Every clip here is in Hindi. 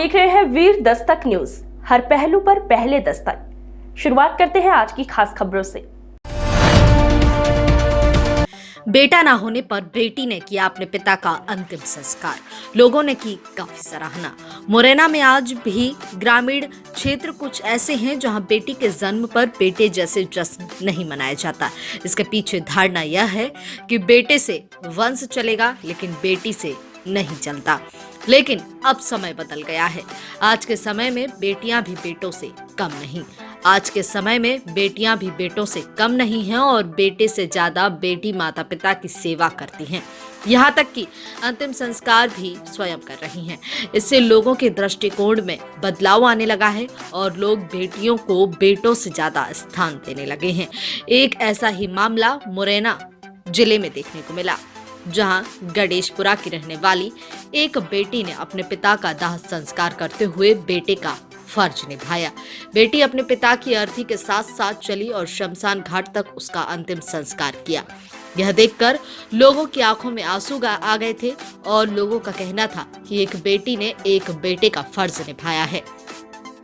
देख रहे हैं वीर दस्तक न्यूज, हर पहलू पर पहले दस्तक। शुरुआत करते हैं आज की खास खबरों से। बेटा ना होने पर बेटी ने किया अपने पिता का अंतिम संस्कार। लोगों ने की काफी सराहना। मुरैना में आज भी ग्रामीण क्षेत्र कुछ ऐसे हैं जहां बेटी के जन्म पर बेटे जैसे जश्न नहीं मनाया जाता। इसके पीछे धारणा यह है कि बेटे से वंश चलेगा लेकिन बेटी से नहीं चलता। लेकिन अब समय बदल गया है। आज के समय में बेटियां भी बेटों से कम नहीं। आज के समय में बेटियां भी बेटों से कम नहीं हैं और बेटे से ज्यादा बेटी माता पिता की सेवा करती हैं। यहाँ तक कि अंतिम संस्कार भी स्वयं कर रही हैं। इससे लोगों के दृष्टिकोण में बदलाव आने लगा है और लोग बेटियों को बेटों से ज्यादा स्थान देने लगे हैं। एक ऐसा ही मामला मुरैना जिले में देखने को मिला, जहां गणेशपुरा की रहने वाली एक बेटी ने अपने पिता का दाह संस्कार करते हुए बेटे का फर्ज निभाया। बेटी अपने पिता की अर्थी के साथ साथ चली और शमशान घाट तक उसका अंतिम संस्कार किया। यह देखकर लोगों की आंखों में आंसू आ गए थे और लोगों का कहना था कि एक बेटी ने एक बेटे का फर्ज निभाया है।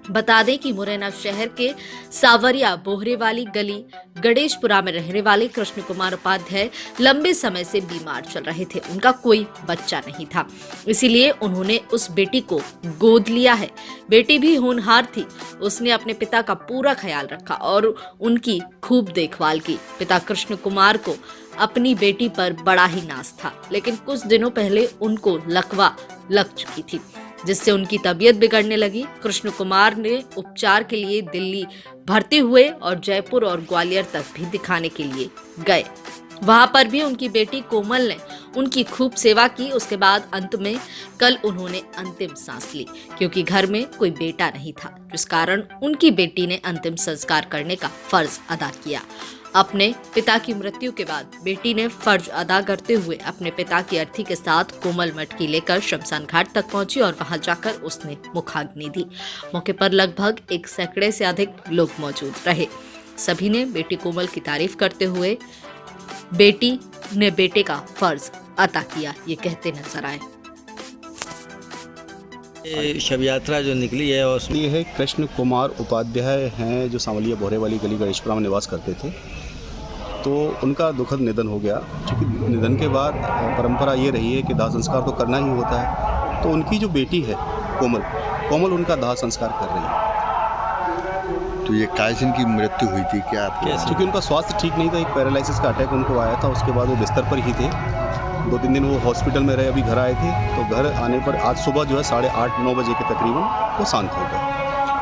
बता दें कि मुरैना शहर के सावरिया बोहरे वाली गली गणेशपुरा में रहने वाले कृष्ण कुमार उपाध्याय लंबे समय से बीमार चल रहे थे। उनका कोई बच्चा नहीं था, इसीलिए उन्होंने उस बेटी को गोद लिया है। बेटी भी होनहार थी। उसने अपने पिता का पूरा ख्याल रखा और उनकी खूब देखभाल की। पिता कृष्ण कुमार को अपनी बेटी पर बड़ा ही नाज था, लेकिन कुछ दिनों पहले उनको लकवा लग चुकी थी, जिससे उनकी तबीयत बिगड़ने लगी। कृष्ण कुमार ने उपचार के लिए दिल्ली भर्ती हुए और जयपुर और ग्वालियर तक भी दिखाने के लिए गए। वहां पर भी उनकी बेटी कोमल ने उनकी खूब सेवा की। उसके बाद अंत में कल उन्होंने अंतिम सांस ली, क्योंकि घर में कोई बेटा नहीं था, जिस कारण उनकी बेटी ने अंतिम संस्कार करने का फर्ज अदा किया। अपने पिता की मृत्यु के बाद बेटी ने फर्ज अदा करते हुए अपने पिता की अर्थी के साथ कोमल मटकी लेकर शमशान घाट तक पहुंची और वहां जाकर उसने मुखाग्नि दी। मौके पर लगभग 1 सैकड़े से अधिक लोग मौजूद रहे। सभी ने बेटी कोमल की तारीफ करते हुए बेटी ने बेटे का फर्ज अदा किया, ये कहते नजर आए। शव यात्रा जो निकली है और ये है कृष्ण कुमार उपाध्याय हैं, जो सांवलिया बोहरे वाली गली गणेशपुरा में निवास करते थे। तो उनका दुखद निधन हो गया। क्योंकि निधन के बाद परंपरा ये रही है कि दाह संस्कार तो करना ही होता है। तो उनकी जो बेटी है कोमल उनका दाह संस्कार कर रही है। तो ये कायसिन की मृत्यु हुई थी क्या? क्योंकि उनका स्वास्थ्य ठीक नहीं था, एक पैरालिसिस का अटैक उनको आया था। उसके बाद वो बिस्तर पर ही थे। 2-3 दिन वो हॉस्पिटल में रहे, अभी घर आए थे। तो घर आने पर आज सुबह जो है 8:30-9 बजे के तकरीबन वो शांत हो गए।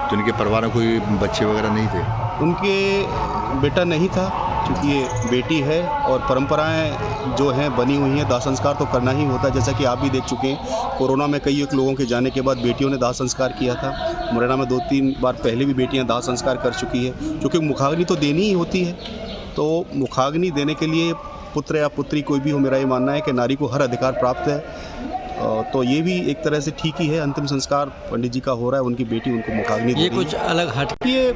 तो उनके परिवार में कोई बच्चे वगैरह नहीं थे? उनके बेटा नहीं था, क्योंकि ये बेटी है और परंपराएं जो हैं बनी हुई हैं। दाह संस्कार तो करना ही होता है, जैसा कि आप भी देख चुके हैं। कोरोना में कई एक लोगों के जाने के बाद बेटियों ने दाह संस्कार किया था। मुरैना में 2-3 बार पहले भी बेटियां दाह संस्कार कर चुकी है, क्योंकि मुखाग्नि तो देनी ही होती है। तो मुखाग्नि देने के लिए पुत्र या पुत्री कोई भी हो, मेरा ये मानना है कि नारी को हर अधिकार प्राप्त है। तो ये भी एक तरह से ठीक ही है। अंतिम संस्कार पंडित जी का हो रहा है, उनकी बेटी उनको मुखाग्नि दे रही है। ये कुछ अलग हट ये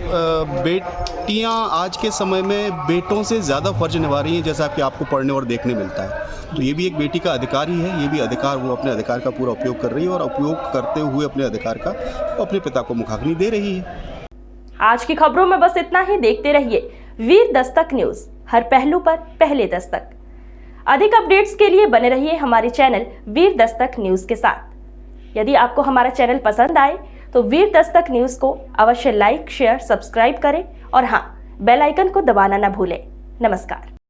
बेटियां आज के समय में बेटों से ज़्यादा फर्ज निभा रही हैं, जैसा कि आपको पढ़ने और देखने मिलता है। तो ये भी एक बेटी का अधिकार ही है। ये भी अधिकार वो अपने अधिकार का पूरा उपयोग कर रही है और उपयोग करते हुए अपने अधिकार का वो अपने पिता को मुखाग्नि दे रही है। आज की खबरों में बस इतना ही। देखते रहिए वीर दस्तक न्यूज, हर पहलू पर पहले दस्तक। अधिक अपडेट्स के लिए बने रहिए हमारे चैनल वीर दस्तक न्यूज के साथ। यदि आपको हमारा चैनल पसंद आए तो वीर दस्तक न्यूज को अवश्य लाइक, शेयर, सब्सक्राइब करें और हाँ, बेल आइकन को दबाना न भूलें। नमस्कार।